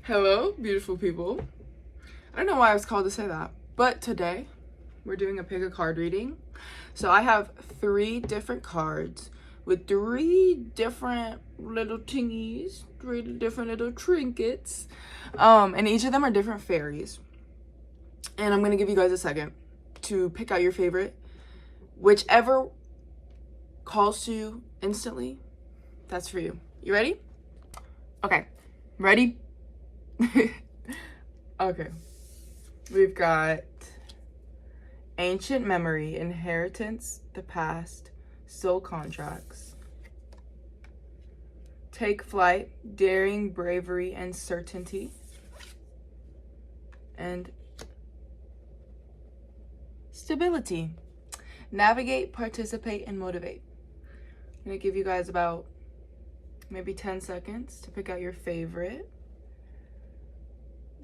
Hello, beautiful people. I don't know why I was called to say that, but today we're doing a pick a card reading. So I have 3 different cards with 3 different little tingies, 3 different little trinkets, and each of them are different fairies. And I'm gonna give you guys a second to pick out your favorite. Whichever calls to you instantly, that's for you. You ready? Okay, ready? Okay, we've got ancient memory, inheritance, the past, soul contracts, take flight, daring, bravery, and certainty, and stability, navigate, participate, and motivate. I'm gonna give you guys about maybe 10 seconds to pick out your favorite.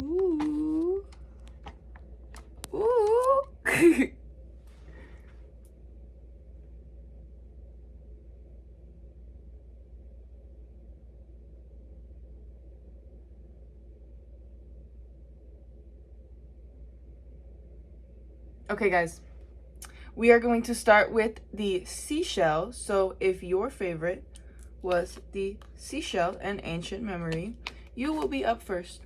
Ooh. Ooh. Okay, guys. We are going to start with the seashell. So if your favorite was the seashell and ancient memory, you will be up first.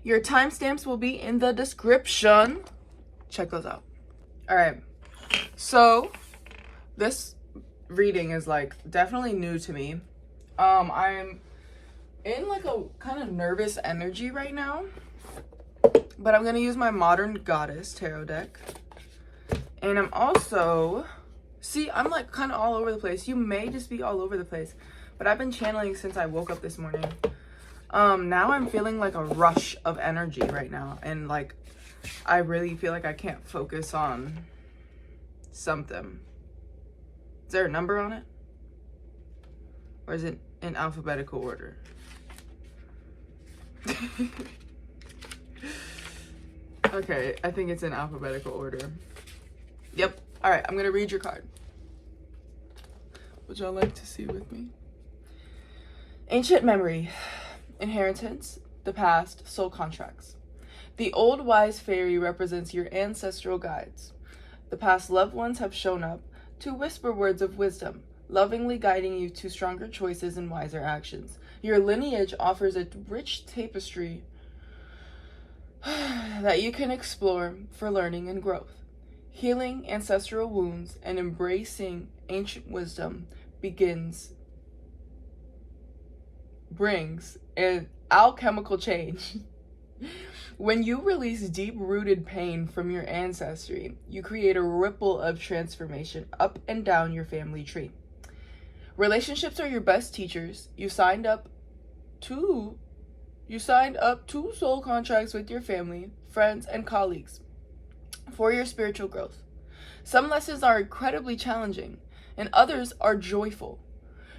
Your timestamps will be in the description. Check those out. All right. So this reading is like definitely new to me. I'm in like a kind of nervous energy right now, but I'm gonna use my Modern Goddess tarot deck. And I'm also, I'm like kind of all over the place. You may just be all over the place, but I've been channeling since I woke up this morning. Now I'm feeling like a rush of energy right now, and like I really feel like I can't focus on something. Is there a number on it? Or is it in alphabetical order? Okay, I think it's in alphabetical order. Yep. All right, I'm gonna read your card. Would y'all like to see with me? Ancient memory, inheritance, the past, soul contracts. The old wise fairy represents your ancestral guides. The past loved ones have shown up to whisper words of wisdom, lovingly guiding you to stronger choices and wiser actions. Your lineage offers a rich tapestry that you can explore for learning and growth. Healing ancestral wounds and embracing ancient wisdom brings an alchemical change. When you release deep-rooted pain from your ancestry, you create a ripple of transformation up and down your family tree. Relationships are your best teachers. You signed up 2 soul contracts with your family, friends, and colleagues for your spiritual growth. Some lessons are incredibly challenging, and others are joyful.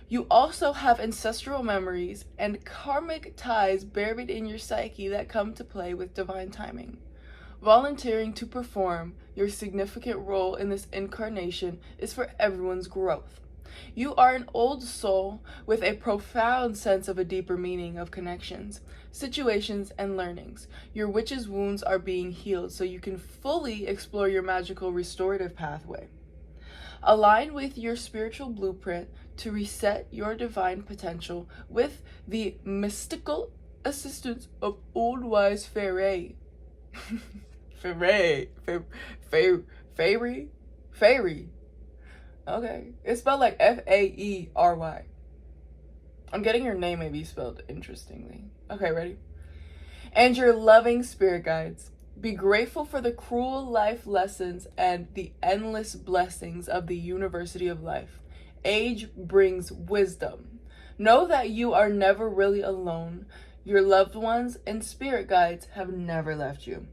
You also have ancestral memories and karmic ties buried in your psyche that come to play with divine timing. Volunteering to perform your significant role in this incarnation is for everyone's growth. You are an old soul with a profound sense of a deeper meaning of connections, situations, and learnings. Your witch's wounds are being healed so you can fully explore your magical restorative pathway. Align with your spiritual blueprint to reset your divine potential with the mystical assistance of Old Wise Fairy. Fairy. Okay, it's spelled like Faery. I'm getting your name maybe spelled interestingly. Okay, ready? And your loving spirit guides. Be grateful for the cruel life lessons and the endless blessings of the University of Life. Age brings wisdom. Know that you are never really alone. Your loved ones and spirit guides have never left you.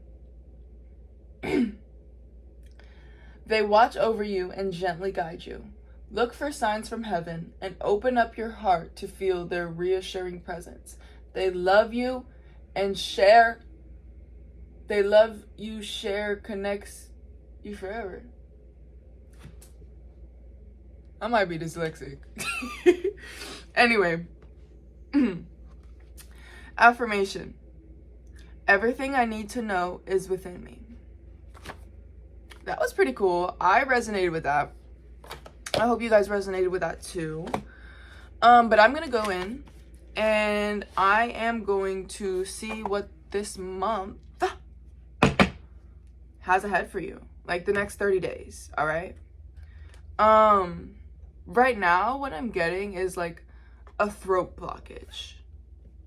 They watch over you and gently guide you. Look for signs from heaven and open up your heart to feel their reassuring presence. They love you and share connects you forever. I might be dyslexic. Anyway, Affirmation. Everything I need to know is within me. That was pretty cool. I resonated with that. I hope you guys resonated with that too. But I'm going to go in and I am going to see what this month has ahead for you. Like the next 30 days. All right. Right now, what I'm getting is like a throat blockage.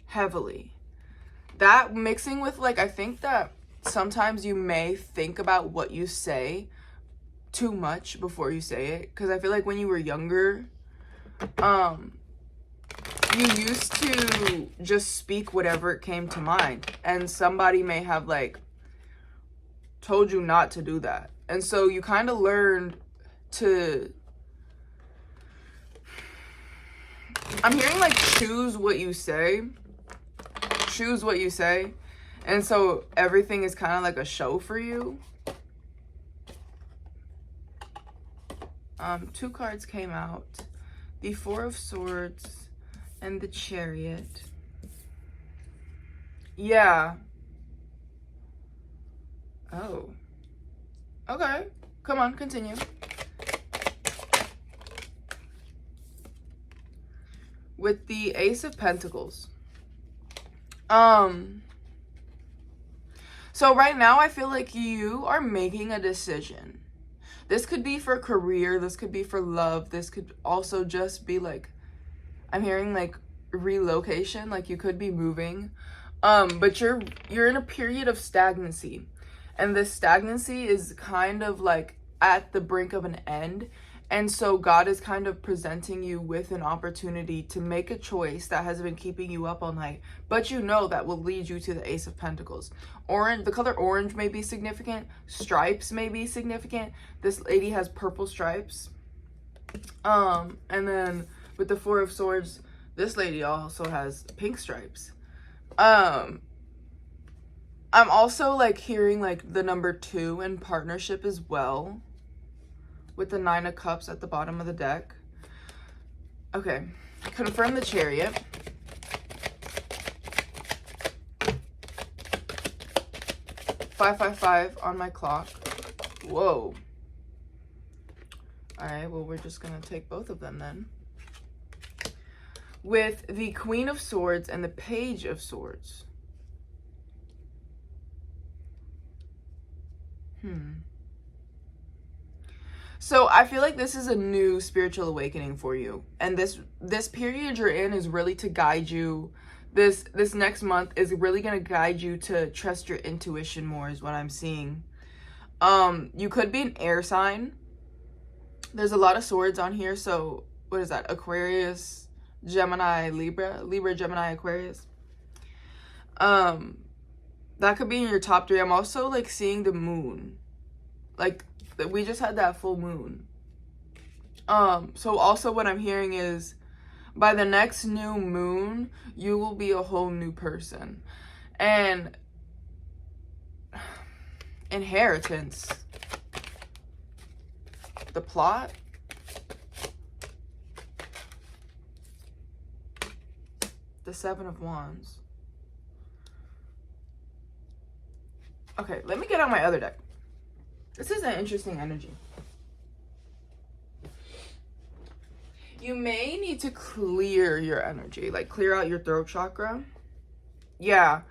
Heavily. That mixing with like, I think that sometimes you may think about what you say too much before you say it. Because I feel like when you were younger, you used to just speak whatever it came to mind. And somebody may have like told you not to do that. And so you kind of learned to, I'm hearing like choose what you say. Choose what you say. And so everything is kind of like a show for you. 2 cards came out. The 4 of Swords and the Chariot. Yeah. Oh. Okay. Come on, continue. With the Ace of Pentacles. So right now I feel like you are making a decision. This could be for career, this could be for love, this could also just be like, I'm hearing like relocation, like you could be moving. But you're in a period of stagnancy. And this stagnancy is kind of like at the brink of an end. And so God is kind of presenting you with an opportunity to make a choice that has been keeping you up all night, but you know that will lead you to the Ace of Pentacles. Orange, the color orange may be significant. Stripes may be significant. This lady has purple stripes. And then with the 4 of Swords, this lady also has pink stripes. I'm also like hearing like the number 2 in partnership as well. With the 9 of Cups at the bottom of the deck. Okay. Confirm the Chariot. $555 on my clock. Whoa. Alright, well, we're just going to take both of them then. With the Queen of Swords and the Page of Swords. So I feel like this is a new spiritual awakening for you. And this period you're in is really to guide you. This next month is really going to guide you to trust your intuition more is what I'm seeing. You could be an air sign. There's a lot of swords on here. So what is that? Aquarius, Gemini, Libra, Gemini, Aquarius. That could be in your top 3. I'm also like seeing the moon. Like we just had that full moon. So also what I'm hearing is by the next new moon, you will be a whole new person. And inheritance. The plot. The 7 of Wands. Okay, let me get on my other deck. This is an interesting energy. You may need to clear your energy, like clear out your throat chakra. Yeah.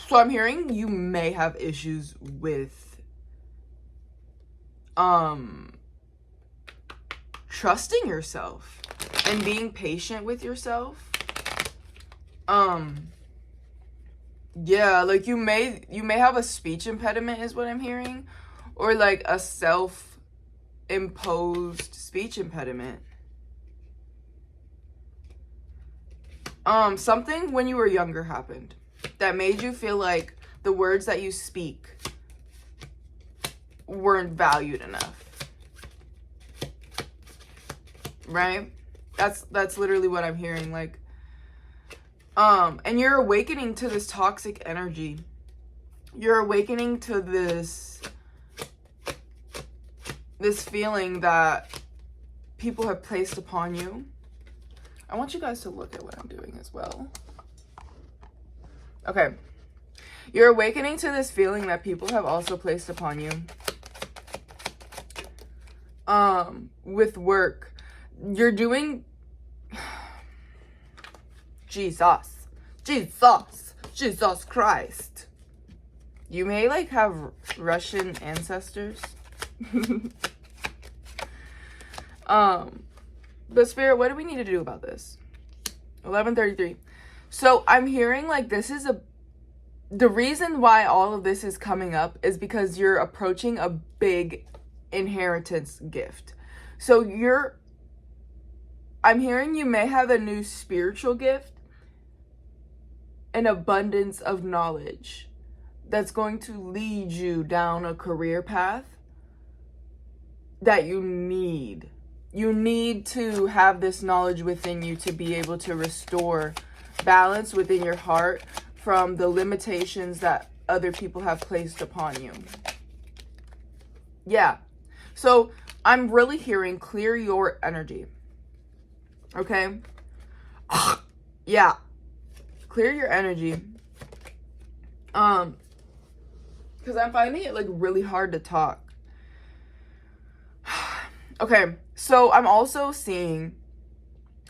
So I'm hearing you may have issues with trusting yourself and being patient with yourself. Yeah, like you may have a speech impediment is what I'm hearing, or like a self-imposed speech impediment. Something when you were younger happened that made you feel like the words that you speak weren't valued enough. Right? That's literally what I'm hearing, like and you're awakening to this toxic energy. You're awakening to this feeling that people have placed upon you. I want you guys to look at what I'm doing as well. Okay. You're awakening to this feeling that people have also placed upon you. With work. You're doing... Jesus Christ. You may like have Russian ancestors. But Spirit, what do we need to do about this? 11:33. So I'm hearing like this is the reason why all of this is coming up is because you're approaching a big inheritance gift. So I'm hearing you may have a new spiritual gift, an abundance of knowledge that's going to lead you down a career path that you need. You need to have this knowledge within you to be able to restore balance within your heart from the limitations that other people have placed upon you. Yeah. So I'm really hearing clear your energy. Okay? Yeah. Clear your energy. Because I'm finding it like really hard to talk. Okay, so I'm also seeing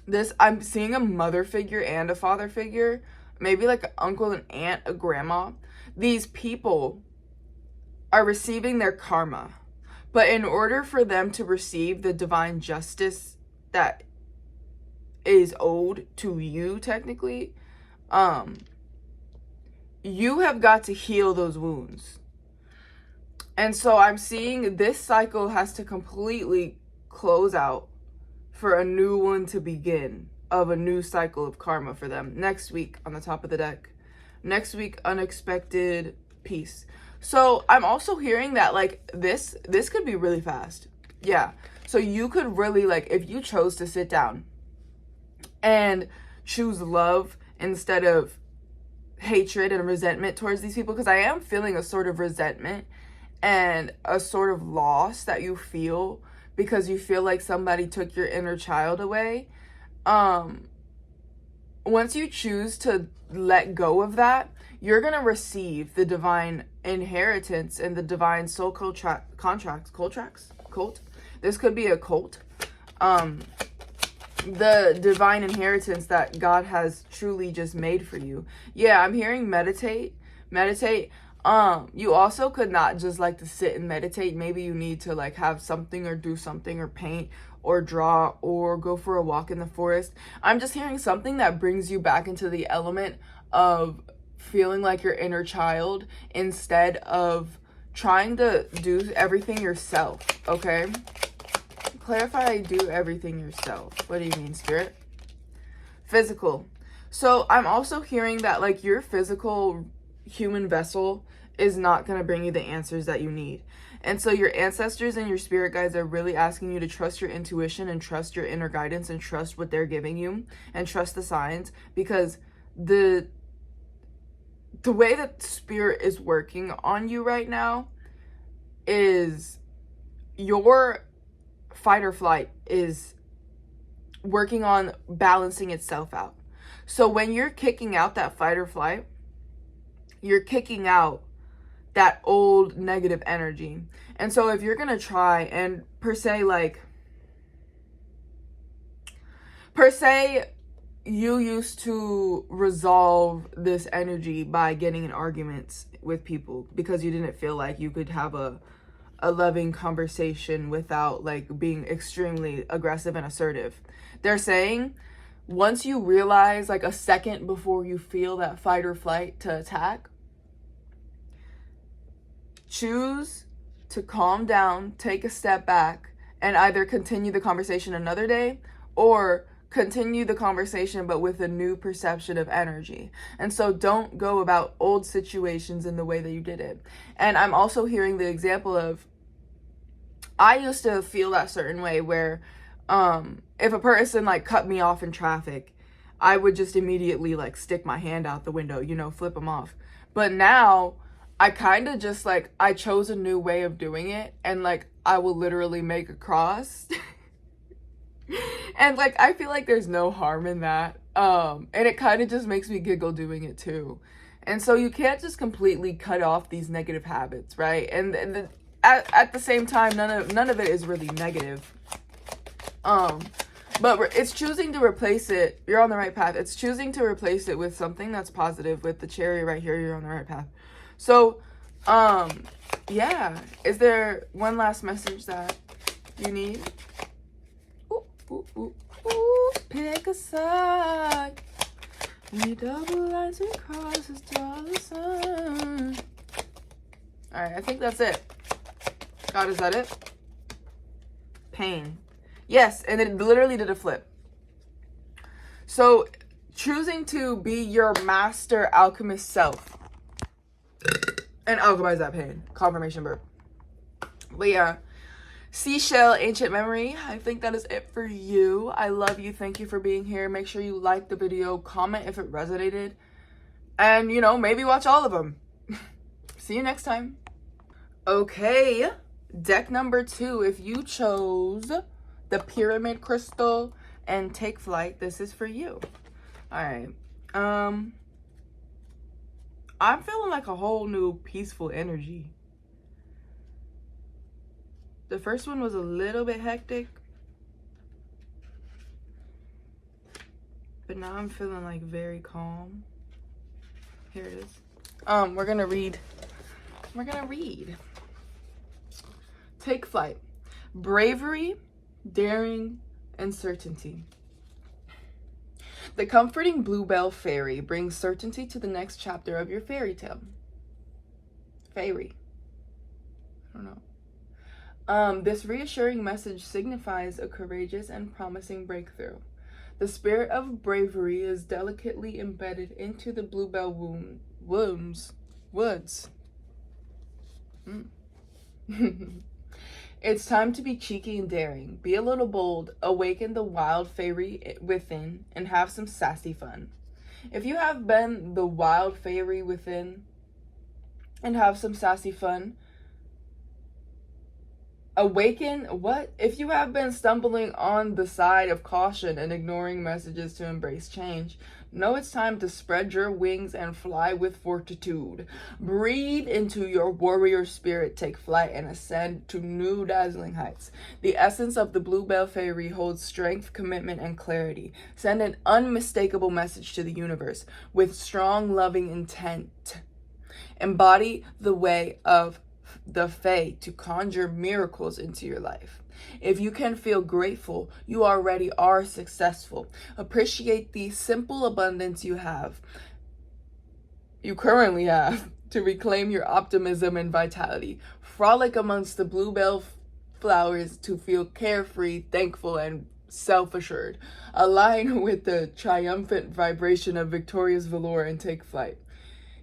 this. I'm seeing a mother figure and a father figure. Maybe like an uncle, an aunt, a grandma. These people are receiving their karma. But in order for them to receive the divine justice that is owed to you, technically, you have got to heal those wounds. And so I'm seeing this cycle has to completely close out for a new one to begin of a new cycle of karma for them. Next week on the top of the deck. Next week, unexpected peace. So I'm also hearing that like this could be really fast. Yeah. So you could really like, if you chose to sit down and choose love instead of hatred and resentment towards these people, because I am feeling a sort of resentment and a sort of loss that you feel because you feel like somebody took your inner child away. Once you choose to let go of that, you're going to receive the divine inheritance and the divine soul cult. This could be a cult. The divine inheritance that God has truly just made for you. Yeah, I'm hearing meditate. You also could not just like to sit and meditate. Maybe you need to like have something or do something or paint or draw or go for a walk in the forest. I'm just hearing something that brings you back into the element of feeling like your inner child instead of trying to do everything yourself, okay? Clarify, do everything yourself. What do you mean, Spirit? Physical. So I'm also hearing that like your physical human vessel is not going to bring you the answers that you need. And so your ancestors and your spirit guides are really asking you to trust your intuition and trust your inner guidance and trust what they're giving you and trust the signs, because the way that spirit is working on you right now is your fight or flight is working on balancing itself out. So when you're kicking out that fight or flight, you're kicking out that old negative energy. And so if you're going to try and per se you used to resolve this energy by getting in arguments with people because you didn't feel like you could have a loving conversation without like being extremely aggressive and assertive. They're saying once you realize like a second before you feel that fight or flight to attack, choose to calm down, take a step back, and either continue the conversation another day or continue the conversation but with a new perception of energy. And so don't go about old situations in the way that you did it. And I'm also hearing the example of, I used to feel that certain way where if a person like cut me off in traffic, I would just immediately like stick my hand out the window, flip them off. But now I kind of just like, I chose a new way of doing it, and like I will literally make a cross. And like I feel like there's no harm in that. And it kind of just makes me giggle doing it too. And so you can't just completely cut off these negative habits, right? And at the same time, none of it is really negative. But it's choosing to replace it. You're on the right path. It's choosing to replace it with something that's positive. With the cherry right here, you're on the right path. So, yeah. Is there one last message that you need? Ooh, ooh, ooh, ooh. Pick a side. We double lines and crosses draw the sun. Alright, I think that's it. God, is that it? Pain. Yes, and it literally did a flip. So, choosing to be your master alchemist self and alchemize that pain. Confirmation burp. But yeah, Seashell, Ancient Memory, I think that is it for you. I love you. Thank you for being here. Make sure you like the video, comment if it resonated, and, you know, maybe watch all of them. See you next time. Okay, deck number 2. If you chose the pyramid crystal and take flight, this is for you. All right. I'm feeling like a whole new peaceful energy. The first one was a little bit hectic, but now I'm feeling like very calm. Here it is. We're gonna read. Take flight. Bravery, daring, and certainty. The comforting bluebell fairy brings certainty to the next chapter of your fairy tale. Fairy. I don't know. This reassuring message signifies a courageous and promising breakthrough. The spirit of bravery is delicately embedded into the bluebell woods. It's time to be cheeky and daring. Be a little bold, awaken the wild fairy within, and have some sassy fun. If you have been the wild fairy within and have some sassy fun, awaken what? If you have been stumbling on the side of caution and ignoring messages to embrace change, know it's time to spread your wings and fly with fortitude. Breathe into your warrior spirit, take flight, and ascend to new dazzling heights. The essence of the Bluebell Fairy holds strength, commitment, and clarity. Send an unmistakable message to the universe with strong, loving intent. Embody the way of the Fae to conjure miracles into your life. If you can feel grateful, you already are successful. Appreciate the simple abundance you currently have, to reclaim your optimism and vitality. Frolic amongst the bluebell flowers to feel carefree, thankful, and self-assured. Align with the triumphant vibration of victorious velour and take flight.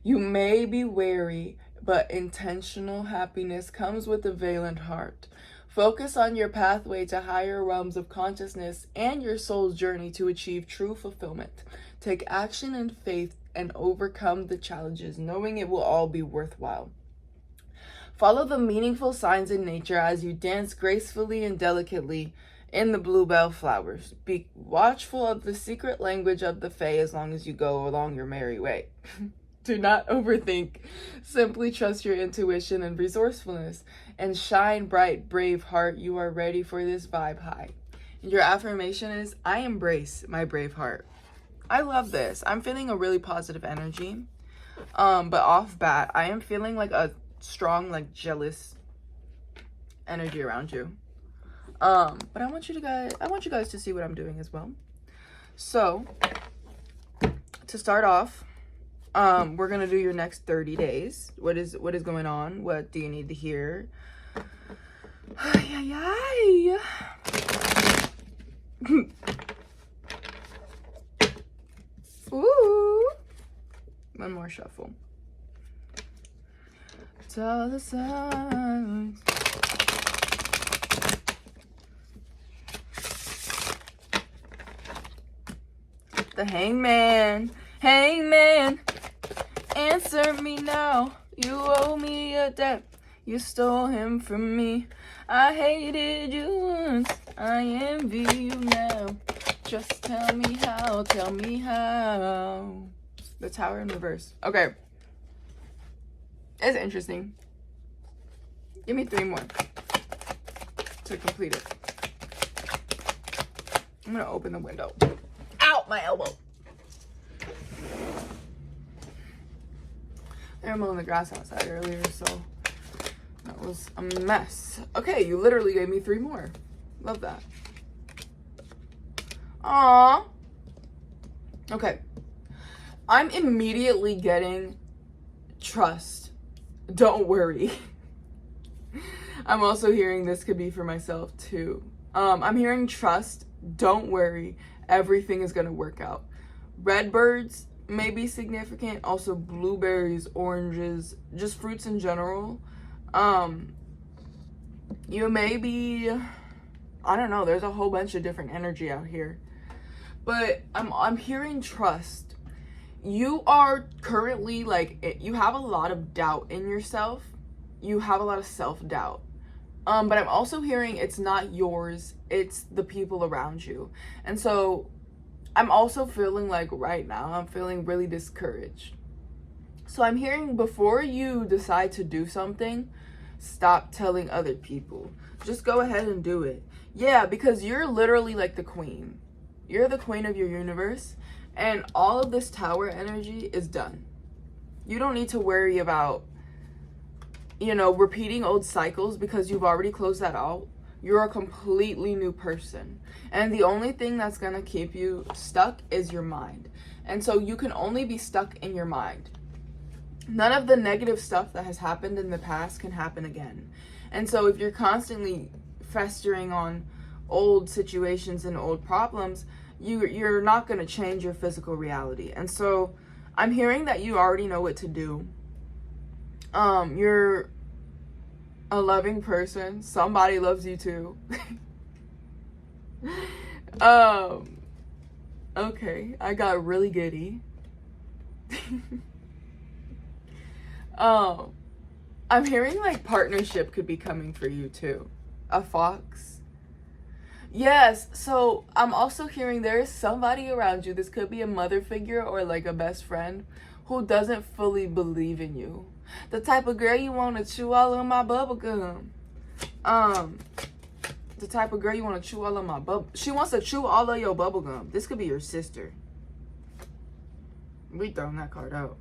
You may be wary, but intentional happiness comes with a valiant heart. Focus on your pathway to higher realms of consciousness and your soul's journey to achieve true fulfillment. Take action in faith and overcome the challenges, knowing it will all be worthwhile. Follow the meaningful signs in nature as you dance gracefully and delicately in the bluebell flowers. Be watchful of the secret language of the Fae as long as you go along your merry way. Do not overthink. Simply trust your intuition and resourcefulness. And shine bright, brave heart. You are ready for this vibe high. And your affirmation is, I embrace my brave heart. I love this. I'm feeling a really positive energy. But off bat, I am feeling like a strong, like jealous energy around you. But I want you guys to see what I'm doing as well. So, to start off, we're gonna do your next 30 days. What is going on? What do you need to hear? Ooh. One more shuffle. To the signs. The hangman. Hangman. Answer me now. You owe me a debt. You stole him from me. I hated you once. I envy you now. Just tell me how. Tell me how. The Tower in reverse. Okay. It's interesting. Give me 3 more to complete it. I'm gonna open the window. Ow, my elbow. They were mowing the grass outside earlier, so that was a mess. Okay, you literally gave me 3 more. Love that. Aww. Okay. I'm immediately getting trust. Don't worry. I'm also hearing this could be for myself too. I'm hearing trust. Don't worry. Everything is going to work out. Redbirds may be significant. Also blueberries, oranges, just fruits in general. You may be, I don't know, there's a whole bunch of different energy out here. But I'm hearing trust. You are currently like, you have a lot of doubt in yourself. You have a lot of self-doubt. But I'm also hearing it's not yours, it's the people around you. And so I'm also feeling like right now, I'm feeling really discouraged. So I'm hearing before you decide to do something, stop telling other people. Just go ahead and do it. Yeah, because you're literally like the queen. You're the queen of your universe. And all of this tower energy is done. You don't need to worry about, you know, repeating old cycles because you've already closed that out. You're a completely new person. And the only thing that's going to keep you stuck is your mind. And so you can only be stuck in your mind. None of the negative stuff that has happened in the past can happen again. And so if you're constantly festering on old situations and old problems, you're not going to change your physical reality. And so I'm hearing that you already know what to do. You're a loving person. Somebody loves you too. Okay, I got really giddy. I'm hearing like partnership could be coming for you too. A fox. Yes, so I'm also hearing there is somebody around you. This could be a mother figure or like a best friend who doesn't fully believe in you. The type of girl you want to chew all of my bubble gum. The type of girl you want to chew all of my bubble. She wants to chew all of your bubble gum. This could be your sister. We throwing that card out.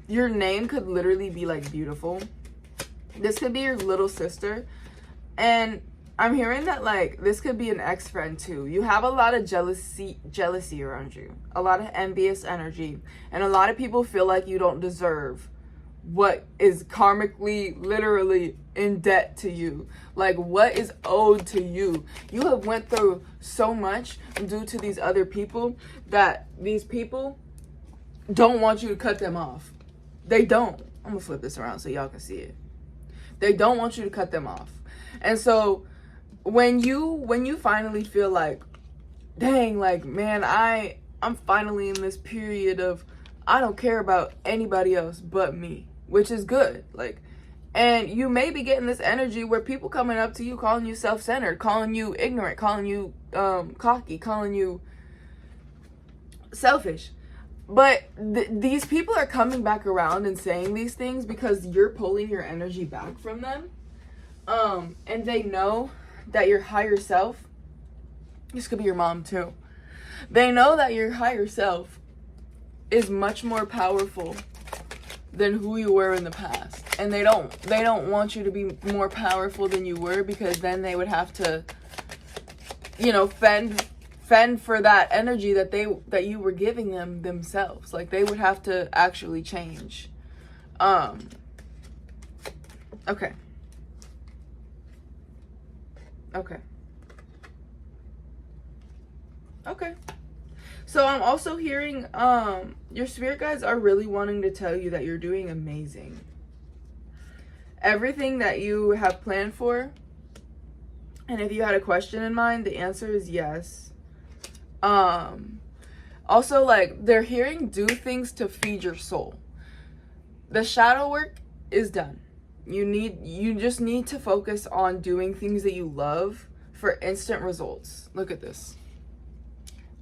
Your name could literally be like beautiful. This could be your little sister. And I'm hearing that like this could be an ex-friend too. You have a lot of jealousy around you, a lot of envious energy, and a lot of people feel like you don't deserve what is karmically, literally in debt to you. Like what is owed to you. You have went through so much due to these other people that these people don't want you to cut them off. They don't. I'm gonna flip this around so y'all can see it. They don't want you to cut them off. And so when you finally feel like, dang, like, man, I'm finally in this period of I don't care about anybody else but me, which is good. Like, and you may be getting this energy where people coming up to you, calling you self-centered, calling you ignorant, calling you cocky, calling you selfish. But these people are coming back around and saying these things because you're pulling your energy back from them. And they know that your higher self, this could be your mom too. They know that your higher self is much more powerful than who you were in the past. And they don't want you to be more powerful than you were, because then they would have to, you know, fend for that energy that you were giving them themselves. Like they would have to actually change. Okay. So I'm also hearing your spirit guides are really wanting to tell you that you're doing amazing. Everything that you have planned for, and if you had a question in mind, the answer is yes. Also, like, they're hearing do things to feed your soul. The shadow work is done. You just need to focus on doing things that you love for instant results. Look at this.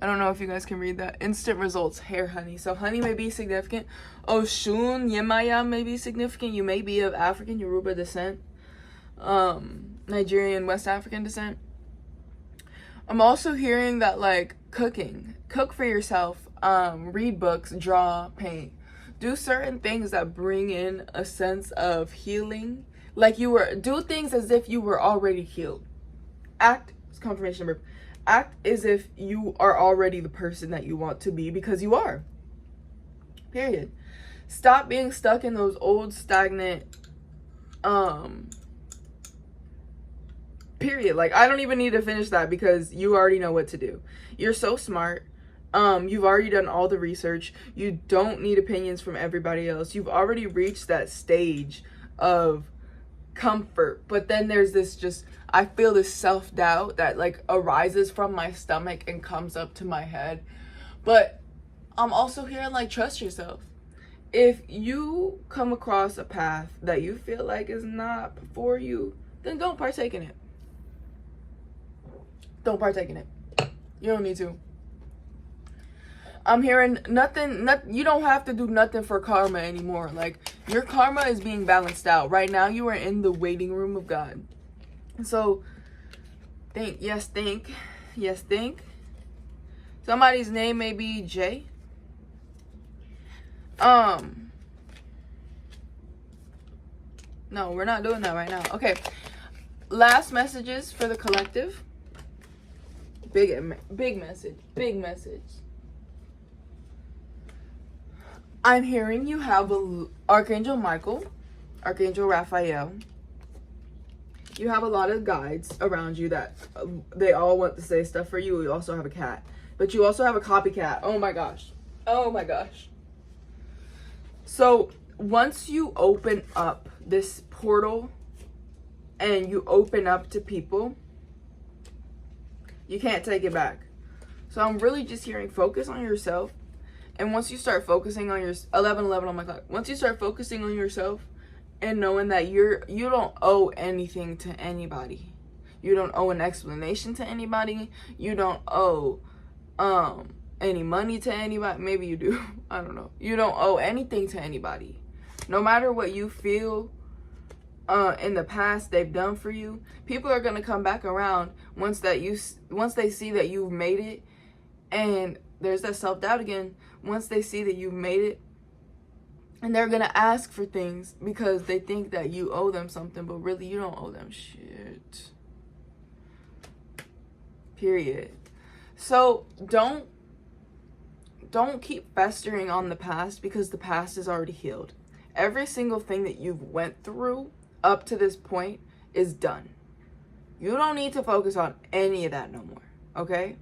I don't know if you guys can read that. Instant results, hair honey. So honey may be significant. Oshun, Yemaya may be significant. You may be of African Yoruba descent. Nigerian, West African descent. I'm also hearing that, like, cooking. Cook for yourself. Read books, draw, paint. Do certain things that bring in a sense of healing. Like do things as if you were already healed. Act, it's confirmation number. Act as if you are already the person that you want to be, because you are. Period. Stop being stuck in those old stagnant, period. Like, I don't even need to finish that because you already know what to do. You're so smart. You've already done all the research. You don't need opinions from everybody else. You've already reached that stage of comfort. But then there's this I feel this self-doubt that, like, arises from my stomach and comes up to my head. But I'm also hearing, like, trust yourself. If you come across a path that you feel like is not for you, then don't partake in it. Don't partake in it. You don't need to. I'm hearing nothing, you don't have to do nothing for karma anymore. Like, your karma is being balanced out. Right now, you are in the waiting room of God. So, think. Somebody's name may be Jay. No, we're not doing that right now. Okay. Last messages for the collective. Big message. I'm hearing you have Archangel Michael, Archangel Raphael. You have a lot of guides around you that they all want to say stuff for you. You also have a cat, but you also have a copycat. Oh my gosh. So once you open up this portal and you open up to people, you can't take it back. So I'm really just hearing focus on yourself. And once you start focusing on your 11:11 on my clock, once you start focusing on yourself and knowing that you don't owe anything to anybody, you don't owe an explanation to anybody, you don't owe any money to anybody. Maybe you do. I don't know. You don't owe anything to anybody. No matter what you feel in the past they've done for you, people are gonna come back around once they see that you've made it. And there's that self-doubt again. Once they see that you've made it, and they're gonna ask for things because they think that you owe them something, but really you don't owe them shit. Period. So don't keep festering on the past, because the past is already healed. Every single thing that you've went through up to this point is done. You don't need to focus on any of that no more, okay?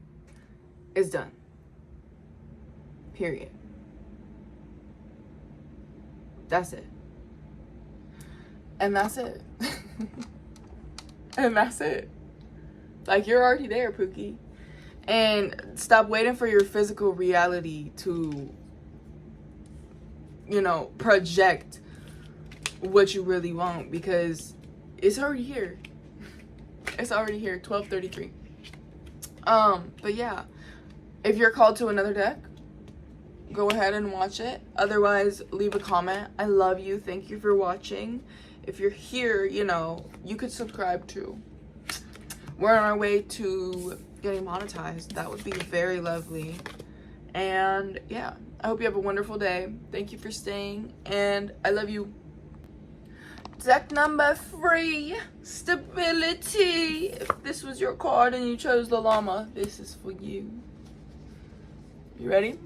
It's done. Period. That's it. And that's it. And that's it. Like, you're already there, Pookie. And stop waiting for your physical reality to, project what you really want, because it's already here. It's already here. 12:33. But yeah, if you're called to another deck, go ahead and watch it. Otherwise, leave a comment. I love you. Thank you for watching. If you're here, you could subscribe too. We're on our way to getting monetized. That would be very lovely. And yeah, I hope you have a wonderful day. Thank you for staying, and I love you. Deck number 3, stability. If this was your card and you chose the llama, this is for you. You ready?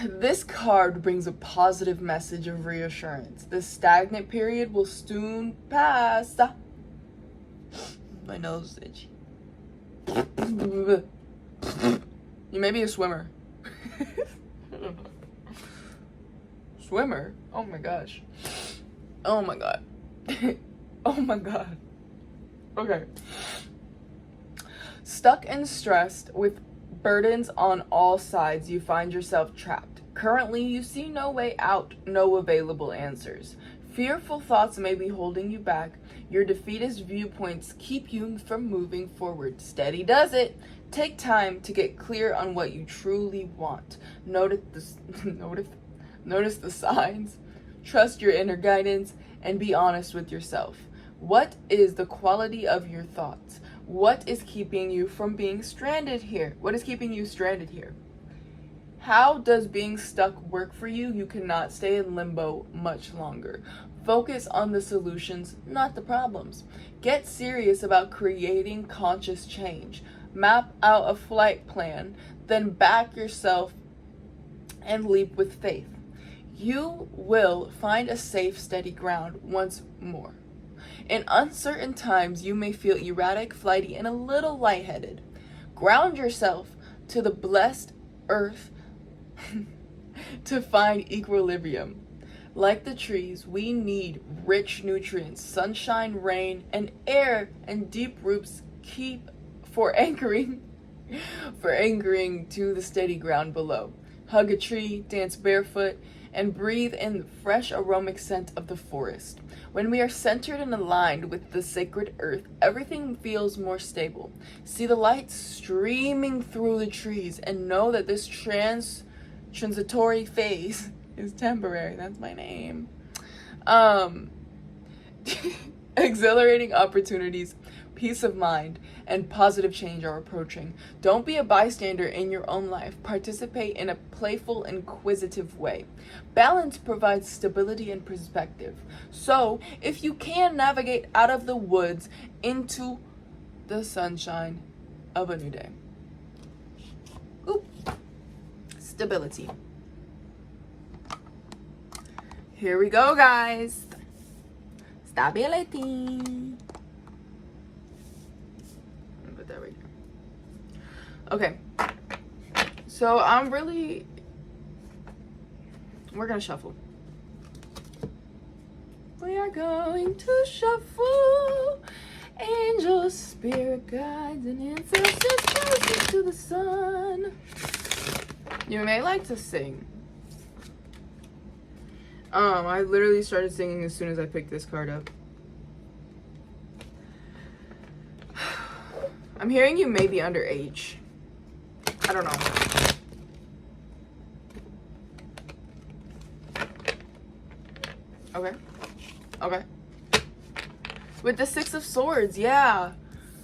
This card brings a positive message of reassurance. The stagnant period will soon pass. My nose is itchy. You may be a swimmer. I don't know. Swimmer? Oh my gosh. Oh my god. Oh my god. Okay. Stuck and stressed with burdens on all sides, you find yourself trapped. Currently, you see no way out, no available answers. Fearful thoughts may be holding you back. Your defeatist viewpoints keep you from moving forward. Steady does it. Take time to get clear on what you truly want. Notice the signs. Trust your inner guidance and be honest with yourself. What is the quality of your thoughts? What is keeping you from being stranded here? What is keeping you stranded here? How does being stuck work for you? You cannot stay in limbo much longer. Focus on the solutions, not the problems. Get serious about creating conscious change. Map out a flight plan, then back yourself and leap with faith. You will find a safe, steady ground once more. In uncertain times, you may feel erratic, flighty, and a little lightheaded. Ground yourself to the blessed earth to find equilibrium. Like the trees, we need rich nutrients, sunshine, rain, and air, and deep roots keep for anchoring to the steady ground below. Hug a tree, dance barefoot, and breathe in the fresh aromatic scent of the forest. When we are centered and aligned with the sacred earth, everything feels more stable. See the light streaming through the trees and know that this transitory phase is temporary. That's my name. Exhilarating opportunities, peace of mind, and positive change are approaching. Don't be a bystander in your own life. Participate in a playful, inquisitive way. Balance provides stability and perspective. So, if you can navigate out of the woods into the sunshine of a new day. Oop. Stability. Here we go, guys. Stability. Put that right here. Okay. So we're gonna shuffle. We are going to shuffle. Angels, spirit guides, and ancestors closest to the sun. You may like to sing. I literally started singing as soon as I picked this card up. I'm hearing you may be underage. I don't know. Okay. With the Six of Swords, yeah.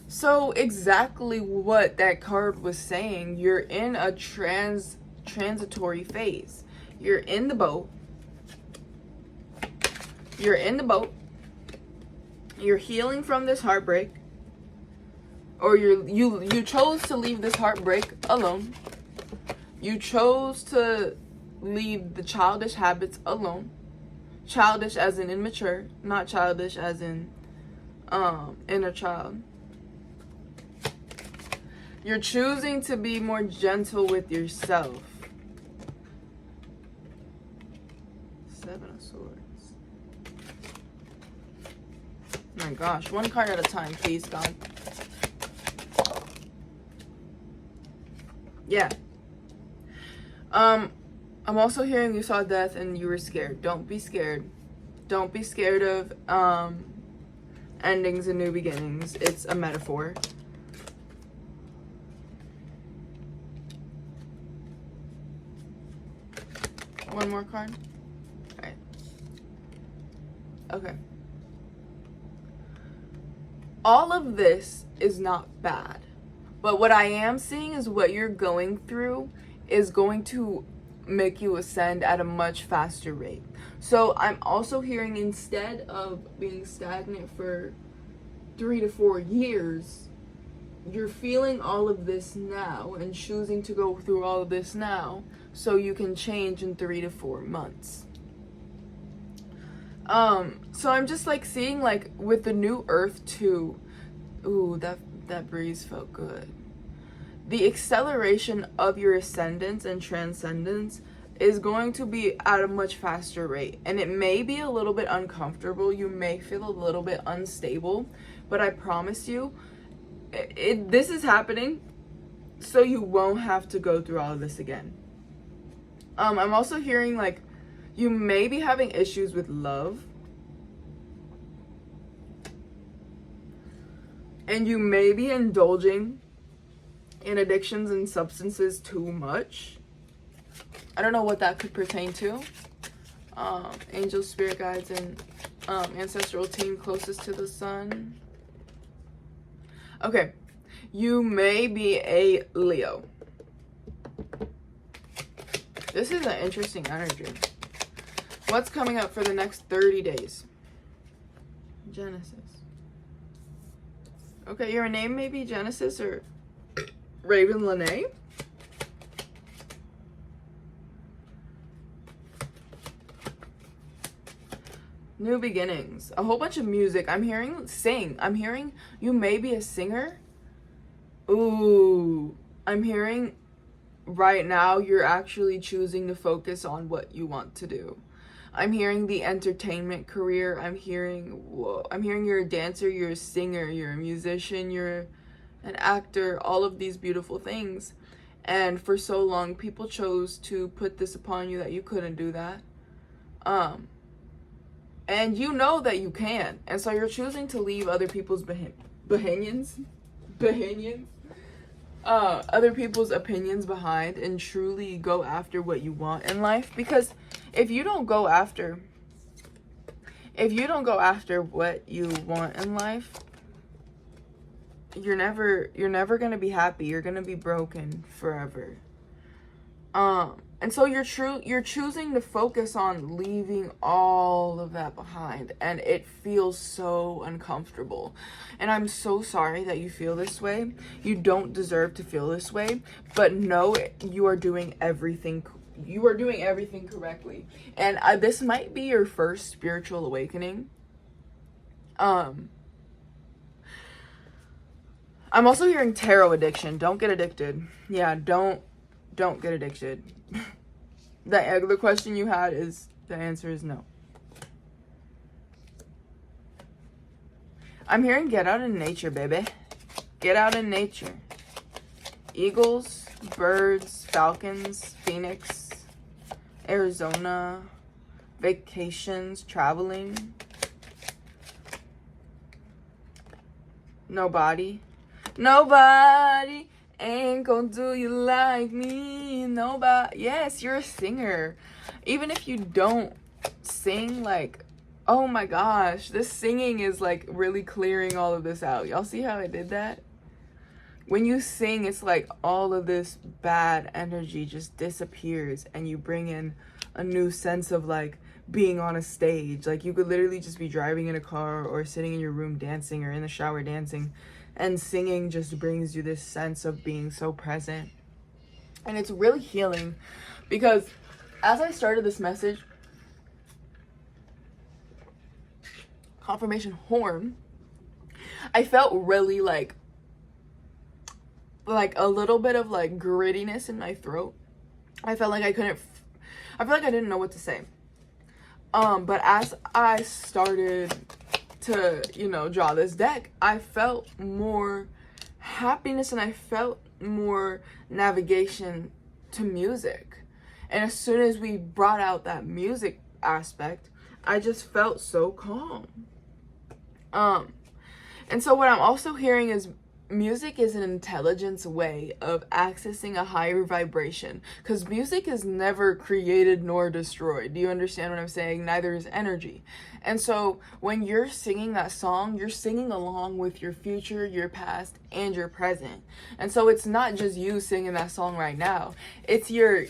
So exactly what that card was saying. You're in a transitory phase. You're in the boat. You're healing from this heartbreak. Or you chose to leave this heartbreak alone. You chose to leave the childish habits alone. Childish as in immature, not childish as in inner child. You're choosing to be more gentle with yourself. Seven of Swords. My gosh, one card at a time, please, God. Yeah. I'm also hearing you saw death and you were scared. Don't be scared. Don't be scared of endings and new beginnings. It's a metaphor. One more card. All right. Okay. All of this is not bad. But what I am seeing is what you're going through is going to make you ascend at a much faster rate. So I'm also hearing, instead of being stagnant for 3 to 4 years, you're feeling all of this now and choosing to go through all of this now so you can change in 3 to 4 months. So I'm just like seeing, like, with the new earth too. Ooh, that breeze felt good. The acceleration of your ascendance and transcendence is going to be at a much faster rate, and it may be a little bit uncomfortable. You may feel a little bit unstable, but I promise you, this is happening so you won't have to go through all of this again. I'm also hearing, like, you may be having issues with love. And you may be indulging in addictions and substances too much. I don't know what that could pertain to. Angels, spirit guides, and ancestral team closest to the sun. Okay, you may be a Leo. This is an interesting energy. What's coming up for the next 30 days? Genesis. Okay, your name may be Genesis or Raven Lene. New beginnings. A whole bunch of music. I'm hearing sing. I'm hearing you may be a singer. Ooh. I'm hearing right now you're actually choosing to focus on what you want to do. I'm hearing the entertainment career. I'm hearing you're a dancer, you're a singer, you're a musician, you're an actor, all of these beautiful things. And for so long, people chose to put this upon you that you couldn't do that. And you know that you can. And so you're choosing to leave other people's other people's opinions behind and truly go after what you want in life. Because if you don't go after what you want in life, you're never gonna be happy. You're gonna be broken forever. And so you're choosing to focus on leaving all of that behind, and it feels so uncomfortable. And I'm so sorry that you feel this way. You don't deserve to feel this way, but know you are doing everything. You are doing everything correctly. And this might be your first spiritual awakening. I'm also hearing tarot addiction. Don't get addicted. Yeah, don't get addicted. The question you had the answer is no. I'm hearing get out in nature, baby. Get out in nature. Eagles, birds, falcons, phoenix, Arizona, vacations, traveling. Nobody ain't gonna do you like me. Nobody. Yes, you're a singer. Even if you don't sing, like, oh my gosh, this singing is like really clearing all of this out. Y'all see how I did that? When you sing, it's like all of this bad energy just disappears and you bring in a new sense of like being on a stage. Like you could literally just be driving in a car or sitting in your room dancing or in the shower dancing. And singing just brings you this sense of being so present. And it's really healing because as I started this message, confirmation horn, I felt really like a little bit of like grittiness in my throat. I felt like I didn't know what to say. But as I started to, draw this deck, I felt more happiness and I felt more navigation to music. And as soon as we brought out that music aspect, I just felt so calm. And so what I'm also hearing is music is an intelligence way of accessing a higher vibration, because music is never created nor destroyed. Do you understand what I'm saying? Neither is energy. And so when you're singing that song, you're singing along with your future, your past, and your present. And so it's not just you singing that song right now. It's your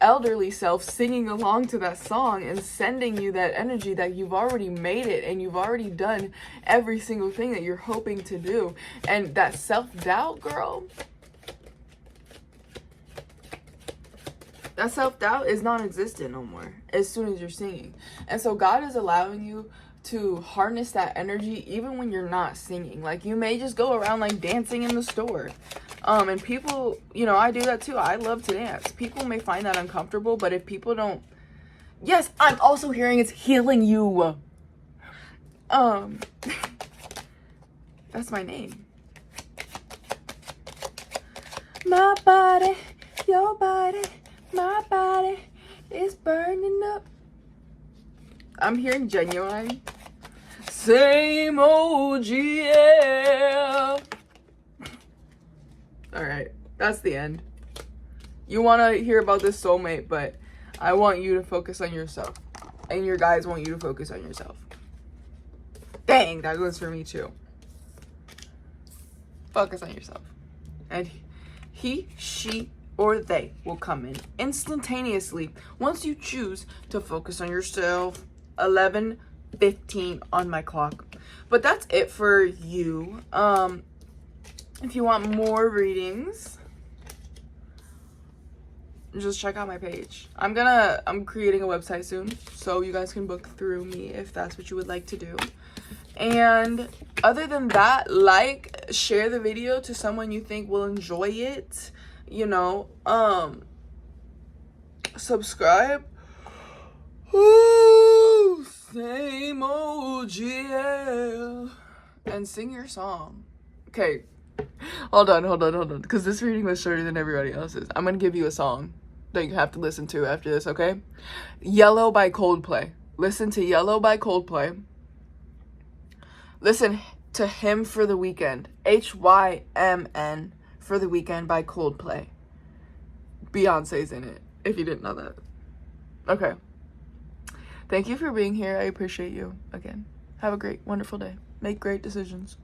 elderly self singing along to that song and sending you that energy that you've already made it and you've already done every single thing that you're hoping to do. And that self-doubt, girl, that self-doubt is non-existent no more as soon as you're singing. And so God is allowing you to harness that energy even when you're not singing. Like you may just go around like dancing in the store. And people, I do that too. I love to dance. People may find that uncomfortable, but if people don't, yes, I'm also hearing it's healing you. That's my name. My body, your body, my body is burning up. I'm hearing genuine. Same old yeah. Alright, that's the end. You want to hear about this soulmate, but I want you to focus on yourself. And your guys want you to focus on yourself. Dang, that goes for me too. Focus on yourself. And he, she, or they will come in instantaneously once you choose to focus on yourself. 11:15 on my clock. But that's it for you. If you want more readings, just check out my page. I'm creating a website soon, so you guys can book through me if that's what you would like to do. And other than that, share the video to someone you think will enjoy it. You know, subscribe. Ooh, same old GL. And sing your song. Okay, hold on, because this reading was shorter than everybody else's. I'm gonna give you a song that you have to listen to after this, okay? Yellow by Coldplay. Listen to Yellow by Coldplay. Listen to Him for the Weekend. HYMN for the Weekend by Coldplay. Beyonce's in it, if you didn't know that. Okay. Thank you for being here. I appreciate you again. Have a great, wonderful day. Make great decisions.